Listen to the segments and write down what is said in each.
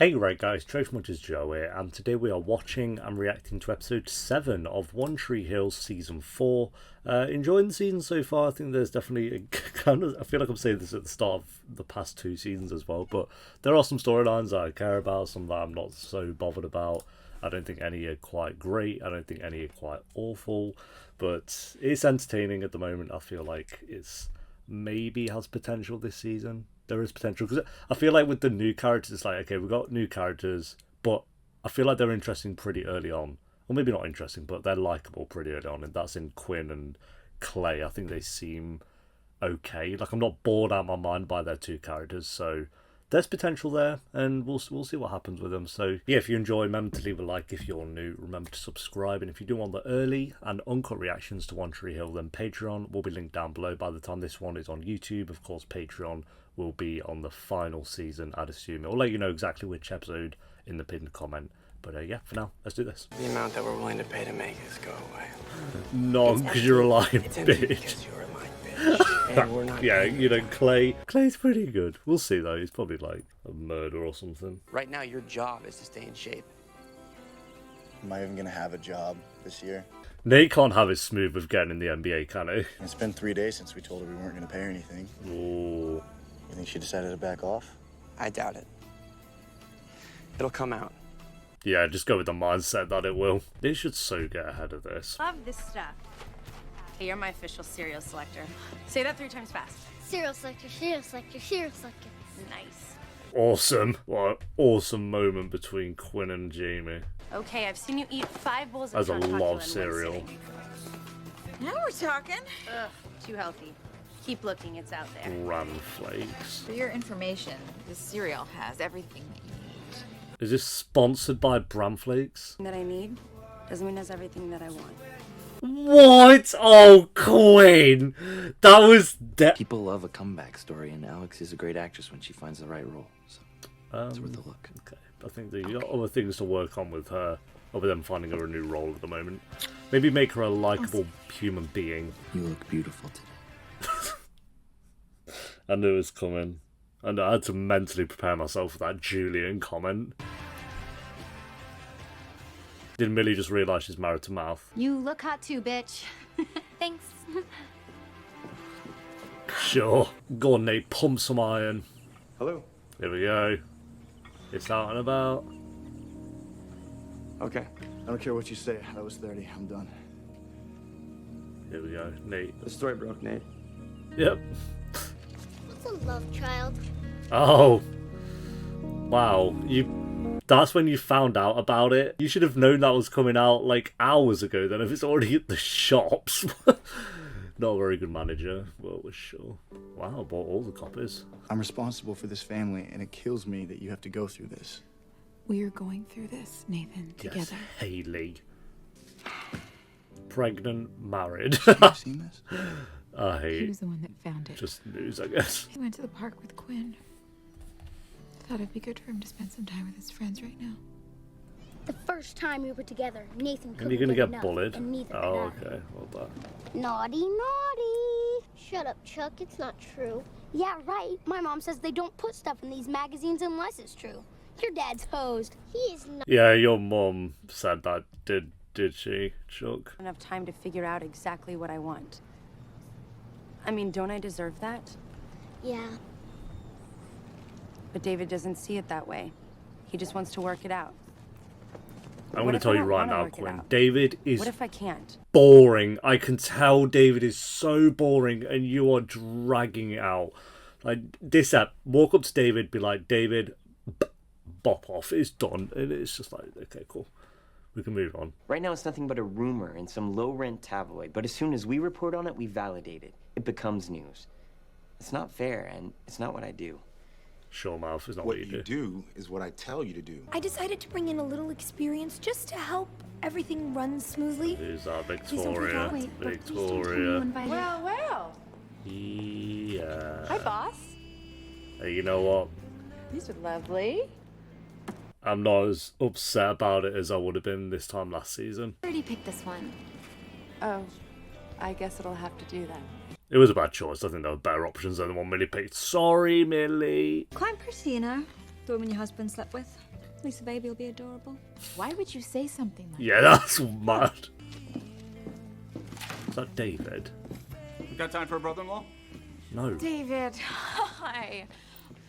Hey right guys, Trace Much is Joe here, and today we are watching and reacting to episode 7 of One Tree Hill season 4. Enjoying the season so far. I think there's definitely a kind of, I feel like I'm saying this at the start of the past 2 seasons as well, but there are some storylines that I care about, some that I'm not so bothered about. I don't think any are quite great, I don't think any are quite awful, but it's entertaining at the moment. I feel like it's maybe has potential this season. There is potential, because I feel like with the new characters, it's like, okay, we've got new characters, but I feel like they're interesting pretty early on. Or maybe not interesting, but they're likable pretty early on, and that's in Quinn and Clay. I think they seem okay. Like, I'm not bored out of my mind by their 2 characters, so there's potential there, and we'll see what happens with them. So yeah, if you enjoy, remember to leave a like. If you're new, remember to subscribe, and if you do want the early and uncut reactions to One Tree Hill, then Patreon will be linked down below. By the time this one is on YouTube, of course, Patreon will be on the final season, I'd assume. It'll let you know exactly which episode in the pinned comment. But yeah, for now, let's do this. The amount that we're willing to pay to make this go away. None, because you're a lying bitch. Because you're a lying bitch. And we're not. Yeah, you know, Clay's pretty good. We'll see though. He's probably like a murderer or something. Right now, your job is to stay in shape. Am I even gonna have a job this year? Nate can't have it smooth with getting in the NBA, can he? It's been 3 days since we told her we weren't gonna pay her anything. Ooh. You think she decided to back off? I doubt it. It'll come out. Yeah, just go with the mindset that it will. They should so get ahead of this. Love this stuff. Hey, you're my official cereal selector. Say that 3 times fast. Cereal selector, cereal selector, cereal selector. Nice. Awesome. What an awesome moment between Quinn and Jamie. Okay, I've seen you eat 5 bowls of That's a hot chocolate lot in of one cereal. sitting. Now we're talking. Ugh, too healthy. Keep looking, it's out there. Bran flakes. For your information, this cereal has everything that you need. Is this sponsored by Bran flakes? That I need doesn't mean that's everything that I want. What? Oh, Quinn! That was People love a comeback story, and Alex is a great actress when she finds the right role. So it's worth a look. Okay, I think they got other things to work on with her, other than finding her a new role at the moment. Maybe make her a likable human being. You look beautiful today. I knew it was coming. And I had to mentally prepare myself for that Julian comment. Did Millie just realise she's married to Mouth? You look hot too, bitch. Thanks. Sure. Go on, Nate, pump some iron. Hello. Here we go. It's out and about. Okay. I don't care what you say. That was 30. I'm done. Here we go, Nate. The story broke, Nate. Yep. It's a love child. Oh. Wow. That's when you found out about it. You should have known that was coming out like hours ago then if it's already at the shops. Not a very good manager, but we're sure. Wow, bought all the copies. I'm responsible for this family, and it kills me that you have to go through this. We are going through this, Nathan, together. Yes, Haley. Pregnant, married. Have you seen this? I He hate was the one that found it. just news, I guess. He went to the park with Quinn. Thought it'd be good for him to spend some time with his friends right now. The first time we were together, Nathan And couldn't you're gonna get enough, bullied. and neither Oh, could I. okay. Well done. Naughty, naughty. Shut up, Chuck. It's not true. Yeah, right. My mom says they don't put stuff in these magazines unless it's true. Your dad's hosed. He is not. Yeah, your mum said that, did she, Chuck? Enough time to figure out exactly what I want. I mean, don't I deserve that? Yeah. But David doesn't see it that way. He just wants to work it out. I'm What going to if tell I you don't right wanna now, work it Quinn. out? David is What if I can't? boring. I can tell David is so boring and you are dragging it out. Like, this app, walk up to David, be like, David, bop off. It's done. And it's just like, okay, cool. We can move on. Right now, it's nothing but a rumor in some low-rent tabloid. But as soon as we report on it, we validate it. It becomes news. It's not fair, and it's not what I do. Sure, Mouth is not What what you do is what I tell you to do. I decided to bring in a little experience just to help everything run smoothly. Is Please don't freak out. Victoria. Wait, but please don't tell me you Victoria. invited. Well. Yeah. Hi, boss. Hey, you know what? These are lovely. I'm not as upset about it as I would have been this time last season. I already picked this one. Oh, I guess it'll have to do that. It was a bad choice. I think there were better options than the one Millie picked. Sorry, Millie. Climb Priscilla. The woman your husband slept with. At least the baby will be adorable. Why would you say something like Yeah, that's mad. Is that David? You got time for a brother-in-law? No. David, hi.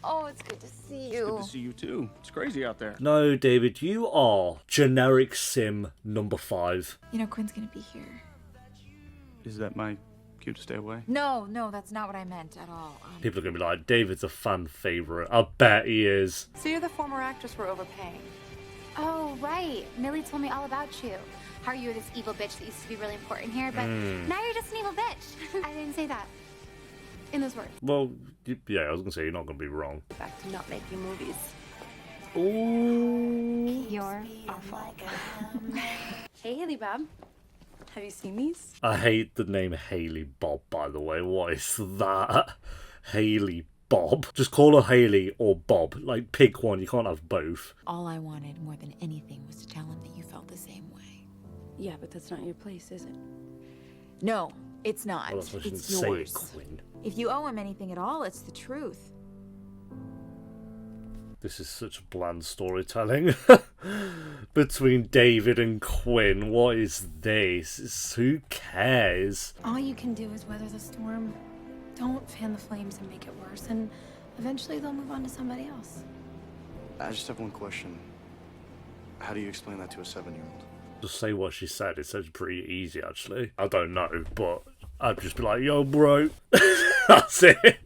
Oh, it's good to see you. Good to see you too. It's crazy out there. No, David, you are generic sim number 5. You know, Quinn's gonna be here. Is that my cue to stay away? No, that's not what I meant at all. People are going to be like, David's a fan favourite. I bet he is. So you're the former actress we're overpaying. Oh, right. Millie told me all about you. How you were this evil bitch that used to be really important here, but now you're just an evil bitch. I didn't say that. In those words. Well, yeah, I was going to say, you're not going to be wrong. Back to not making movies. Ooh. You're awful. Hey, Haley Bob. Have you seen these? I hate the name Haley Bob, by the way. What is that? Haley Bob. Just call her Haley or Bob. Like, pick one. You can't have both. All I wanted more than anything was to tell him that you felt the same way. Yeah, but that's not your place, is it? No, it's not. Well, that's what you it's say, yours. Quinn. If you owe him anything at all, it's the truth. This is such bland storytelling. Between David and Quinn. What is this? Who cares? All you can do is weather the storm. Don't fan the flames and make it worse, and eventually they'll move on to somebody else. I just have one question. How do you explain that to a 7-year-old? Just say what she said. It sounds pretty easy, actually. I don't know, but I'd just be like, yo, bro. That's it.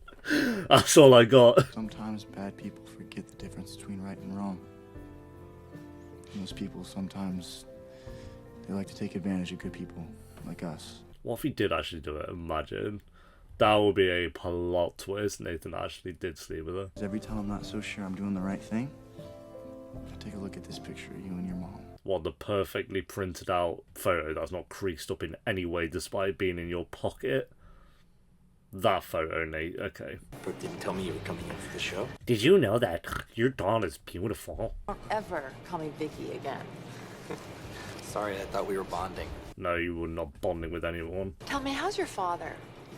That's all I got. Sometimes bad people forget the difference between right and wrong. And those people, sometimes, they like to take advantage of good people like us. What if he did actually do it? Imagine. That would be a plot twist. Nathan actually did sleep with her. Every time I'm not so sure I'm doing the right thing, I take a look at this picture of you and your mom. What, the perfectly printed out photo that's not creased up in any way despite being in your pocket? That photo, Nate. Okay. Brooke didn't tell me you were coming in for the show. Did you know that your daughter is beautiful? Don't ever call me Vicky again. Sorry, I thought we were bonding. No, you were not bonding with anyone. Tell me, how's your father?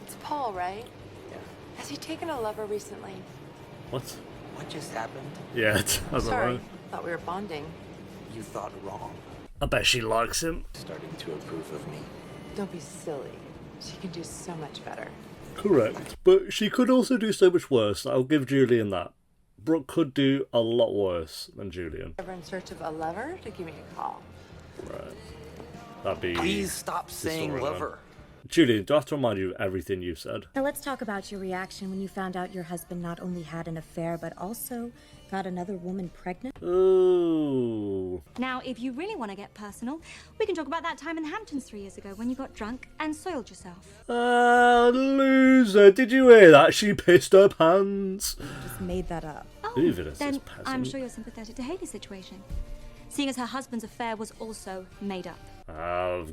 It's Paul, right? Yeah. Has he taken a lover recently? What? What just happened? Yeah, I don't Sorry, know. thought we were bonding. You thought wrong. I bet she likes him. Starting to approve of me. Don't be silly. She can do so much better. Correct, but she could also do so much worse. I'll give Julian that. Brooke could do a lot worse than Julian. Ever in search of a lover? To give me a call. Right. That'd be... Please stop saying lover. Julian, do I have to remind you of everything you've said? Now let's talk about your reaction when you found out your husband not only had an affair, but also got another woman pregnant. Ooh. Now, if you really want to get personal, we can talk about that time in the Hamptons 3 years ago when you got drunk and soiled yourself. Loser. Did you hear that? She pissed her pants. Just made that up. Oh, then I'm sure you're sympathetic to Haley's situation, seeing as her husband's affair was also made up.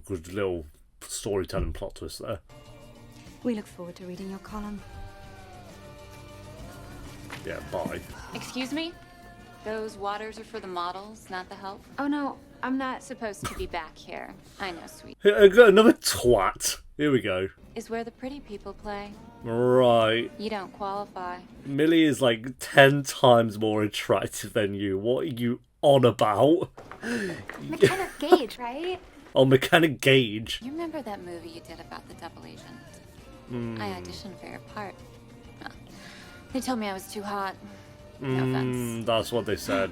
Good little storytelling plot twist there. We look forward to reading your column. Yeah, bye. Excuse me? Those waters are for the models, not the help? Oh no, I'm not supposed to be back here. I know, sweet. I got another twat. Here we go. Is where the pretty people play. Right. You don't qualify. Millie is like 10 times more attractive than you. What are you on about? McKenna Gage, right? Oh, Mechanic Gage. You remember that movie you did about the double agent? I auditioned for your part. Oh, they told me I was too hot. No offense. That's what they said.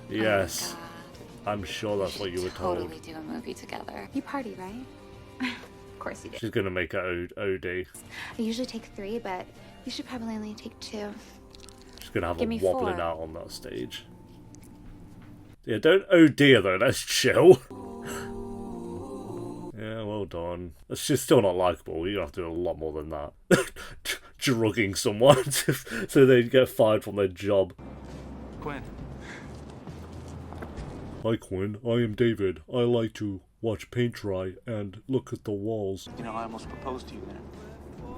Yes. Oh I'm sure that's what you were told. Totally do a movie together. You party, right? Of course you do. She's gonna make it OD. I usually take 3, but you should probably only take 2. She's gonna have Give a me wobbling 4. out on that stage. Yeah, don't OD her though, let's chill. Yeah, well done. She's still not likeable. You're gonna have to do a lot more than that. Drugging someone so they get fired from their job. Quinn. Hi Quinn, I am David. I like to watch paint dry and look at the walls. You know, I almost proposed to you there.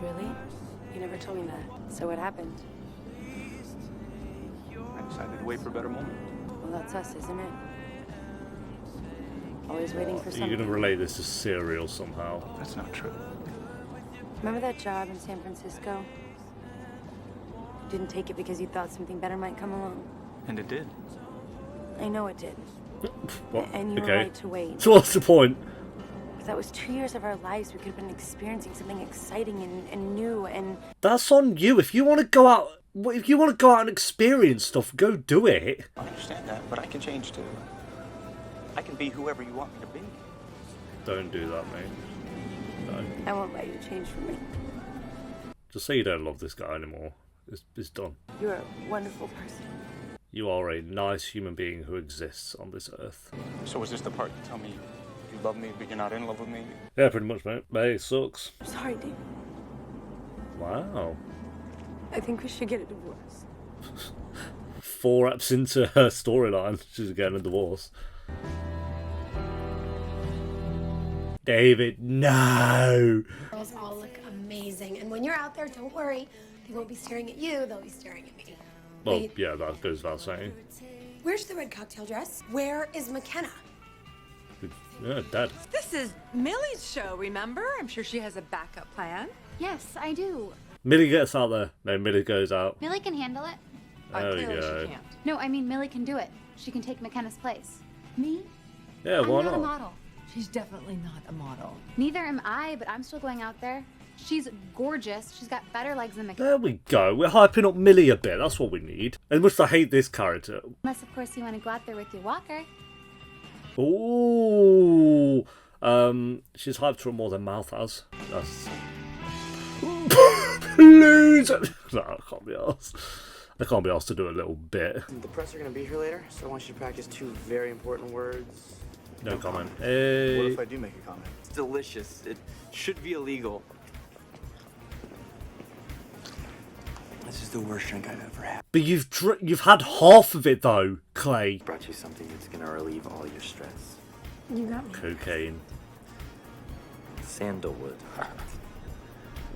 Really? You never told me that. So what happened? I decided to wait for a better moment. Well, that's us, isn't it? Always waiting for You're something. gonna relate this to cereal somehow. That's not true. Remember that job in San Francisco? You didn't take it because you thought something better might come along. And it did. I know it did. What? And you were Okay. right to wait. So what's the point? That was 2 years of our lives. We could have been experiencing something exciting and new and... That's on you. If you want to go out, and experience stuff, go do it. I understand that, but I can change too. I can be whoever you want me to be. Don't do that, mate. No. I won't let you change for me. Just say you don't love this guy anymore. It's done. You're a wonderful person. You are a nice human being who exists on this earth. So was this the part to tell me you love me, but you're not in love with me? Yeah, pretty much, mate. Hey, it sucks. I'm sorry, Dave. Wow. I think we should get a divorce. 4 eps into her storyline, she's getting a divorce. David, no! Girls all look amazing, and when you're out there, don't worry. They won't be staring at you, they'll be staring at me. Well, Wait. yeah, that goes without saying. Where's the red cocktail dress? Where is McKenna? Yeah, dead. This is Millie's show, remember? I'm sure she has a backup plan. Yes, I do. Millie gets out there. No, Millie goes out. Millie can handle it. There we go. No, I mean, Millie can do it. She can take McKenna's place. Me? Yeah, I'm why not a not? model. She's definitely not a model. Neither am I, but I'm still going out there. She's gorgeous. She's got better legs than McKenna. There we go. We're hyping up Millie a bit. That's what we need. As much as I hate this character. Unless, of course, you want to go out there with your walker. Ooh. She's hyped for it more than Mouth has. That's... Please! No, I can't be asked. I can't be asked to do a little bit. The press are going to be here later, so I want you to practice 2 very important words. No comment. What if I do make a comment? It's delicious. It should be illegal. This is the worst drink I've ever had. But you've had half of it though, Clay. Brought you something that's going to relieve all your stress. You got me. Cocaine. Sandalwood.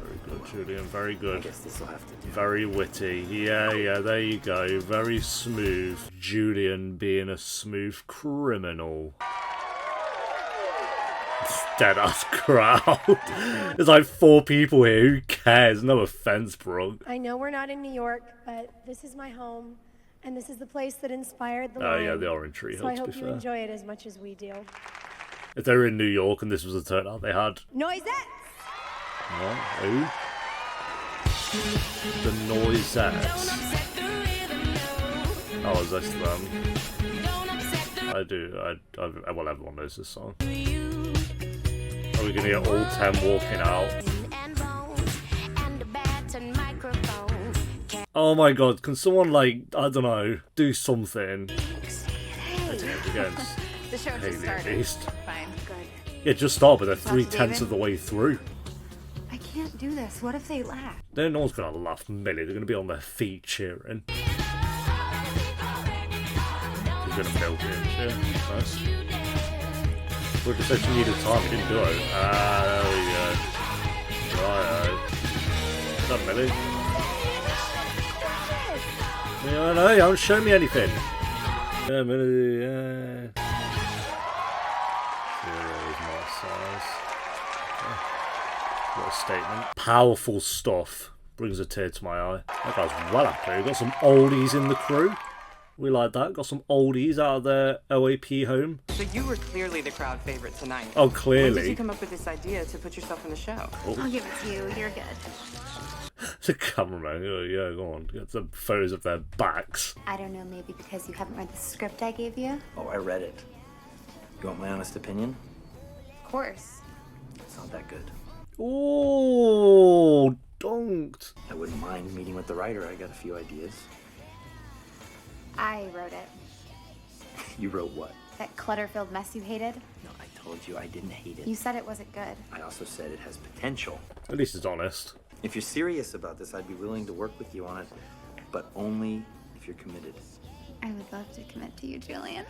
Very good, Julian. Very good. I guess this will have to do. Very witty. Yeah, there you go. Very smooth. Julian being a smooth criminal. Dead ass crowd. There's like 4 people here. Who cares? No offense, Brooke. I know we're not in New York, but this is my home, and this is the place that inspired the Oh line. yeah, the Orange Tree Hill, So I to hope be you fair. enjoy it as much as we do. If they were in New York and this was the turnout they had. Noisettes! What? Who? The Noisettes. Oh, is this them? I do. Well, everyone knows this song. Are we gonna get all 10 walking out? Oh my god, can someone, like, I don't know, do something? Against The show just Haley at started. least. Fine. Good. Yeah, just start, but they're Talk to 3/10 David. of the way through. I can't do this. What if they laugh? No one's gonna laugh, Millie. They're gonna be on their feet cheering. She's gonna milk it and shit. Nice. We just said she needed time, we didn't do it. There we go. Right. What's up, Millie? Yeah, no, you haven't shown me anything. Yeah, Millie, yeah. Zero is my size. What a statement. Powerful stuff. Brings a tear to my eye. That guy's well happy. We've got some oldies in the crew. We like that. Got some oldies out of their OAP home. So you were clearly the crowd favorite tonight. Oh, When clearly. did you come up with this idea to put yourself in the show? Oh. I'll give it to you. You're good. The cameraman. Oh, yeah, go on. Get some photos of their backs. I don't know, maybe because you haven't read the script I gave you? Oh, I read it. You want my honest opinion? Of course. It's not that good. Oh, don't. I wouldn't mind meeting with the writer. I got a few ideas. I wrote it. You wrote what? That clutter-filled mess you hated? No, I told you I didn't hate it. You said it wasn't good. I also said it has potential. At least it's honest. If you're serious about this, I'd be willing to work with you on it, but only if you're committed. I would love to commit to you, Julian.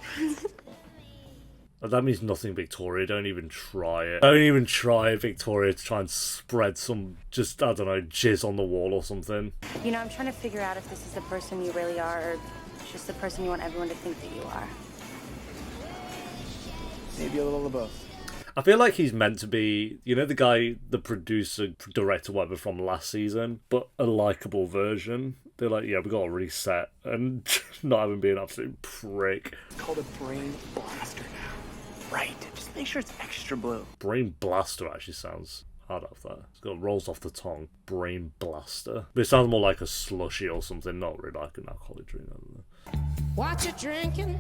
That means nothing, Victoria. Don't even try it. Don't even try, Victoria, to try and spread some, just, I don't know, jizz on the wall or something. You know, I'm trying to figure out if this is the person you really are or just the person you want everyone to think that you are. Maybe a little of both. I feel like he's meant to be, you know, the guy, the producer, director, whatever, from last season, but a likable version. They're like, yeah, we got to reset, and not having been an absolute prick. It's called a brain blaster now. Right. Just make sure it's extra blue. Brain blaster actually sounds hard off that. It's got rolls off the tongue. Brain blaster. But it sounds more like a slushy or something, not really like an alcoholic drink. What you drinking?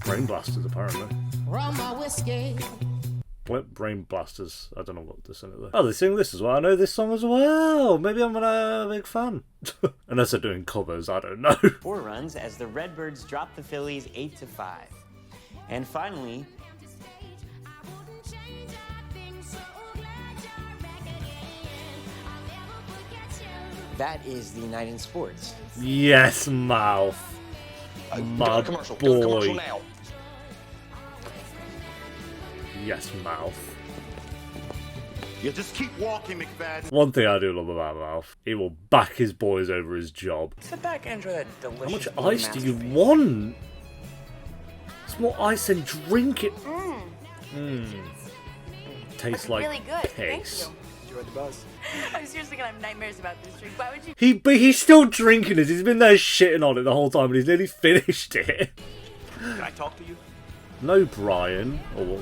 Brain blasters, apparently. Rum or whiskey? Brain blasters. I don't know what to sing it there. Oh, they sing this as well. I know this song as well. Maybe I'm a big fan. Unless they're doing covers, I don't know. 4 runs as the Redbirds drop the Phillies 8-5. And finally, that is the night in sports. Yes, Mouth. My boy. Yes, Mouth. You just keep walking, McFadden. One thing I do love about Mouth, he will back his boys over his job. Sit back and enjoy that delicious. How much ice do you want? It's more ice than drink it. Tastes like really good. piss. Thank you. Enjoy the buzz. I'm seriously gonna have nightmares about this drink. Why would you? But he's still drinking it. He's been there shitting on it the whole time, and he's nearly finished it. Can I talk to you? No, Brian or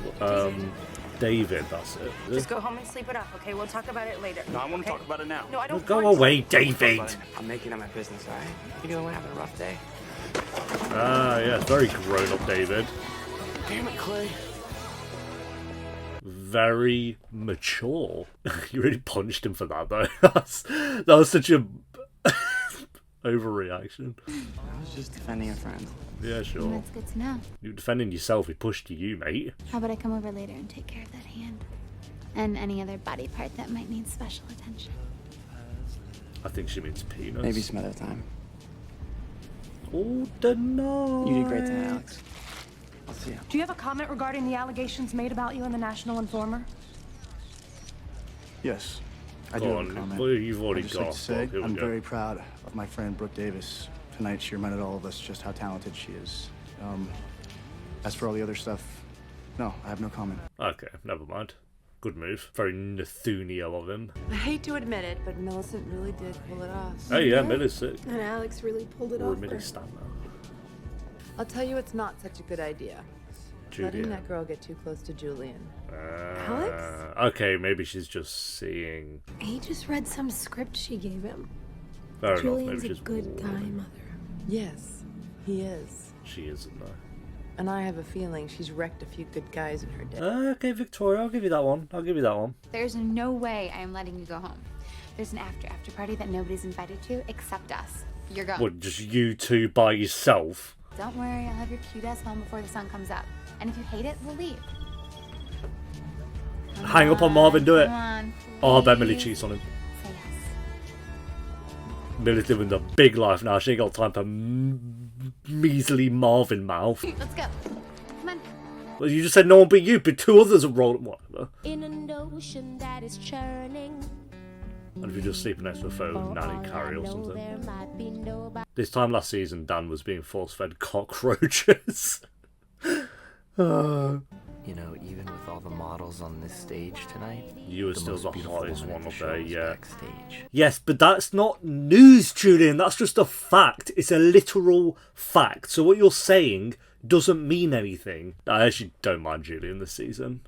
David. That's it. Just go home and sleep it off, okay? We'll talk about it later. No, I want to talk about it now. No, I don't. Go away, David. I'm making it my business, alright? You're the one having a rough day. Ah, yeah, very grown-up, David. Damn it, Clay. Very mature. You really punched him for that, though. That was such a overreaction. I was just defending a friend. Yeah, sure. That's good to know. You were defending yourself. He pushed you, mate. How about I come over later and take care of that hand? And any other body part that might need special attention. I think she means penis. Maybe some other time. Oh, deny. You did great tonight, Alex. I'll see you. Do you have a comment regarding the allegations made about you in the National Informer? Yes, I Go do on, have a comment. well, you've already I'd just like got to say, here we I'm go. very proud of my friend Brooke Davis. Tonight she reminded all of us just how talented she is. As for all the other stuff, no, I have no comment. Okay, never mind. Good move. Very Nathunio of him. I hate to admit it, but Millicent really did pull it off. Hey, yeah, Millicent. And Alex really pulled it Or off. Millie stand now. I'll tell you it's not such a good idea. Letting Julian. that girl get too close to Julian. Alex? Okay, maybe she's just seeing. He just read some script she gave him. Fair enough. Julian's Maybe a she's good guy, Mother. Yes, he is. She isn't though. And I have a feeling she's wrecked a few good guys in her day. Okay, Victoria, I'll give you that one. I'll give you that one. There's no way I am letting you go home. There's an after party that nobody's invited to except us. You're going. What, just you two by yourself? Don't worry, I'll have your cute ass home before the sun comes up. And if you hate it, we'll leave. Hang up on Marvin, do it. Come on, Oh, I bet Millie please. cheats on him. Say yes. Millie's living the big life now. She ain't got time for measly Marvin mouth. Let's go. Come on. Well, you just said no one but you, but 2 others are rolling. Whatever. In an ocean that is churning. And if you're just sleeping next to a phone, Nanny Carrie or something. There might be nobody. This time last season, Dan was being force-fed cockroaches. You know, even with all the models on this stage tonight, You were still most the beautiful hottest woman one at up the there, show was yeah. backstage. Yes, but that's not news, Julian. That's just a fact. It's a literal fact. So what you're saying doesn't mean anything. I actually don't mind Julian this season.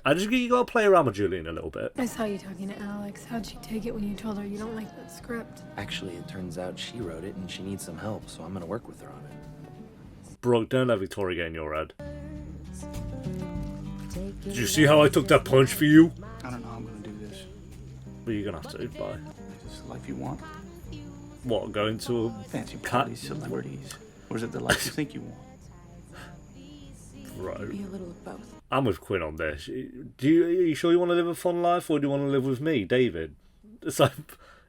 You gotta play around with Julian a little bit. I saw you talking to Alex. How'd she take it when you told her you don't like that script? Actually, it turns out she wrote it and she needs some help, so I'm gonna work with her on it. Brooke, don't let Victoria get in your head. Did you see how I took that punch for you? I don't know how I'm gonna do this. What are you gonna have to do, bye? Is this the life you want? What, going to a Fancy cat? parties, celebrities. Or is it the life you think you want? Right. Be a little of both. I'm with Quinn on this. Are you sure you want to live a fun life, or do you want to live with me, David? It's like,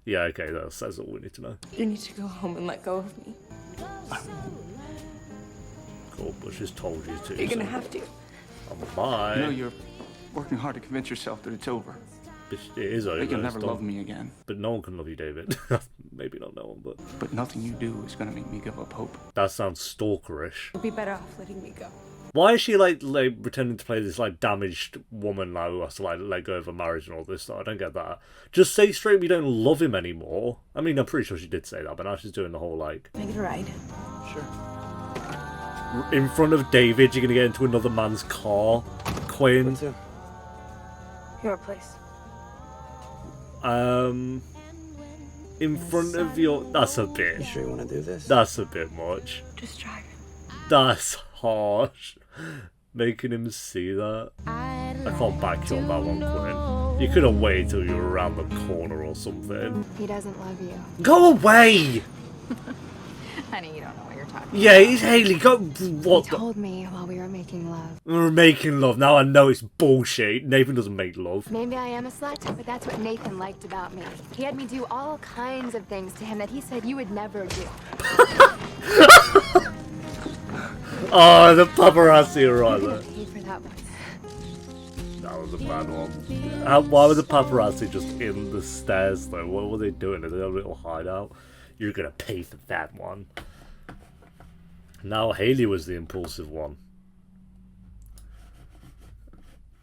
yeah, okay, that's all we need to know. You need to go home and let go of me. Cool, but she's told you to. You're gonna so- have to. Oh, bye. You know, you're working hard to convince yourself that it's over. It is over. They can it's never done. love me again. But no one can love you, David. Maybe not no one, but... But nothing you do is gonna make me give up hope. That sounds stalkerish. You'll be better off letting me go. Why is she like pretending to play this like damaged woman now who has to like let go of a marriage and all this stuff? I don't get that. Just say straight we don't love him anymore. I mean, I'm pretty sure she did say that, but now she's doing the whole like. Make it a ride. Sure. In front of David, you're gonna get into another man's car. Quinn. Your place. In front of your. That's a bit. You sure you want to do this? That's a bit much. Just drive. That's harsh. Making him see that. I can't back you on that one, Quinn. You could have waited till you were around the corner or something. He doesn't love you. Go away! Honey, you don't know what you're talking Yeah, about. he's Haley. Go. What? He told me while we were making love. We were making love. Now I know it's bullshit. Nathan doesn't make love. Maybe I am a slut, but that's what Nathan liked about me. He had me do all kinds of things to him that he said you would never do. Oh, the paparazzi are right You're there. gonna pay for that one. That was a bad one. Why were the paparazzi just in the stairs though? What were they doing? Are they a little hideout? You're gonna pay for that one. Now Haley was the impulsive one.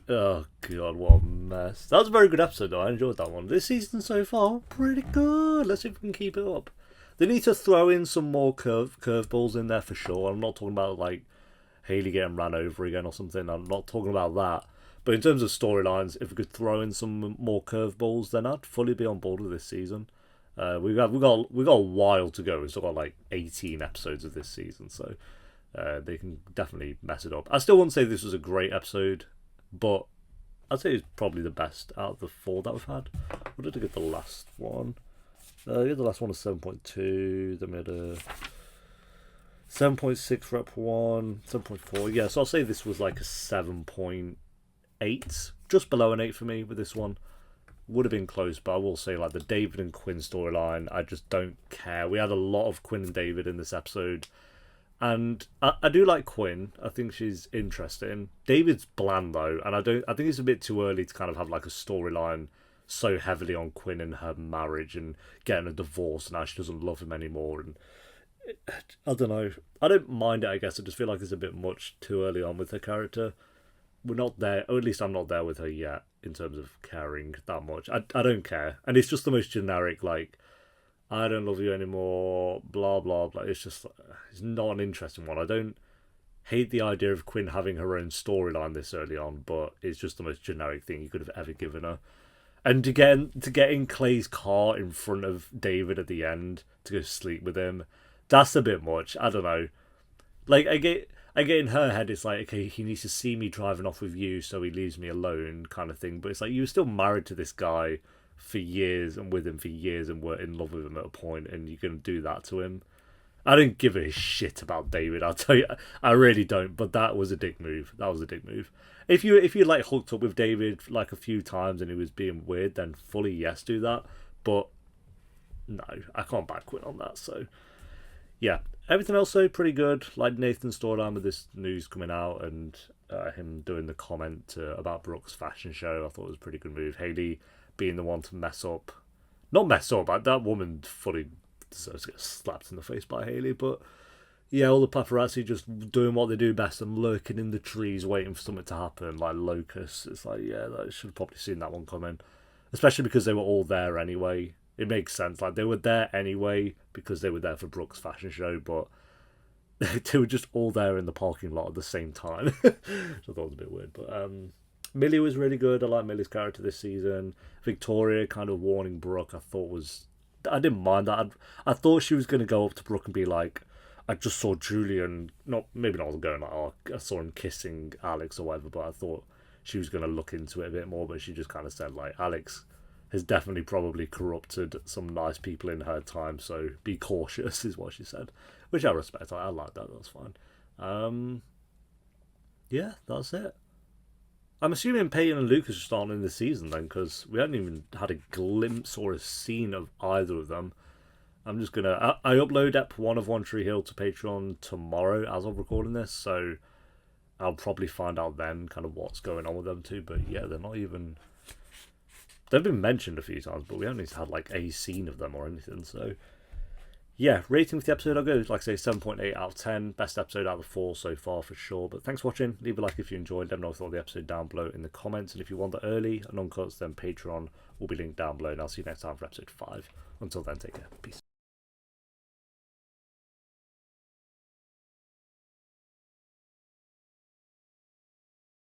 Oh god, what a mess. That was a very good episode though. I enjoyed that one. This season so far, pretty good. Let's see if we can keep it up. They need to throw in some more curveballs in there for sure. I'm not talking about like Haley getting ran over again or something. I'm not talking about that. But in terms of storylines, if we could throw in some more curveballs, then I'd fully be on board with this season. We got a while to go. We've still got like 18 episodes of this season, so they can definitely mess it up. I still wouldn't say this was a great episode, but I'd say it's probably the best out of the 4 that we've had. What did I get the last one? The last one was 7.2. Then we had a 7.6 for Ep 1, 7.4. Yeah, so I'll say this was like a 7.8, just below an 8 for me with this one. Would have been close, but I will say like the David and Quinn storyline, I just don't care. We had a lot of Quinn and David in this episode, and I do like Quinn. I think she's interesting. David's bland though, and I think it's a bit too early to kind of have like a storyline so heavily on Quinn and her marriage and getting a divorce and now she doesn't love him anymore. And I don't know. I don't mind it, I guess. I just feel like it's a bit much too early on with her character. We're not there, or at least I'm not there with her yet in terms of caring that much. I don't care. And it's just the most generic, like, I don't love you anymore, blah, blah, blah. It's just, it's not an interesting one. I don't hate the idea of Quinn having her own storyline this early on, but it's just the most generic thing you could have ever given her. And to get in Clay's car in front of David at the end to go sleep with him, that's a bit much. I don't know. Like, I get in her head, it's like, okay, he needs to see me driving off with you, so he leaves me alone, kind of thing. But it's like, you were still married to this guy for years and with him for years and were in love with him at a point, and you're going to do that to him. I don't give a shit about David, I'll tell you. I really don't, but that was a dick move. That was a dick move. If you like hooked up with David like a few times and he was being weird, then fully yes, do that. But no, I can't back Quinn on that. So yeah, everything else though pretty good. Like Nathan's storyline with this news coming out and him doing the comment about Brooke's fashion show, I thought was a pretty good move. Haley being the one to not mess up. That woman fully deserves to get slapped in the face by Haley, but. Yeah, all the paparazzi just doing what they do best and lurking in the trees waiting for something to happen, like locusts. It's like, yeah, I should have probably seen that one coming. Especially because they were all there anyway. It makes sense. Like, they were there anyway because they were there for Brooke's fashion show, but they were just all there in the parking lot at the same time. Which I thought was a bit weird. But Millie was really good. I like Millie's character this season. Victoria kind of warning Brooke, I didn't mind that. I thought she was going to go up to Brooke and be like, I just saw Julian, maybe not going like, oh, I saw him kissing Alex or whatever, but I thought she was going to look into it a bit more, but she just kind of said, like, Alex has definitely probably corrupted some nice people in her time, so be cautious, is what she said, which I respect. I like that, that's fine. Yeah, that's it. I'm assuming Peyton and Lucas are starting in the season then, because we hadn't even had a glimpse or a scene of either of them. I'm just going to... I upload Ep 1 of One Tree Hill to Patreon tomorrow as I'm recording this, so I'll probably find out then kind of what's going on with them too. But yeah, they're not even... They've been mentioned a few times, but we haven't had like a scene of them or anything, so... yeah, rating for the episode, I'll go, like I say, 7.8 out of 10. Best episode out of 4 so far for sure. But thanks for watching. Leave a like if you enjoyed. Let me know what you thought of the episode down below in the comments. And if you want the early and uncuts, then Patreon will be linked down below. And I'll see you next time for episode 5. Until then, take care. Peace.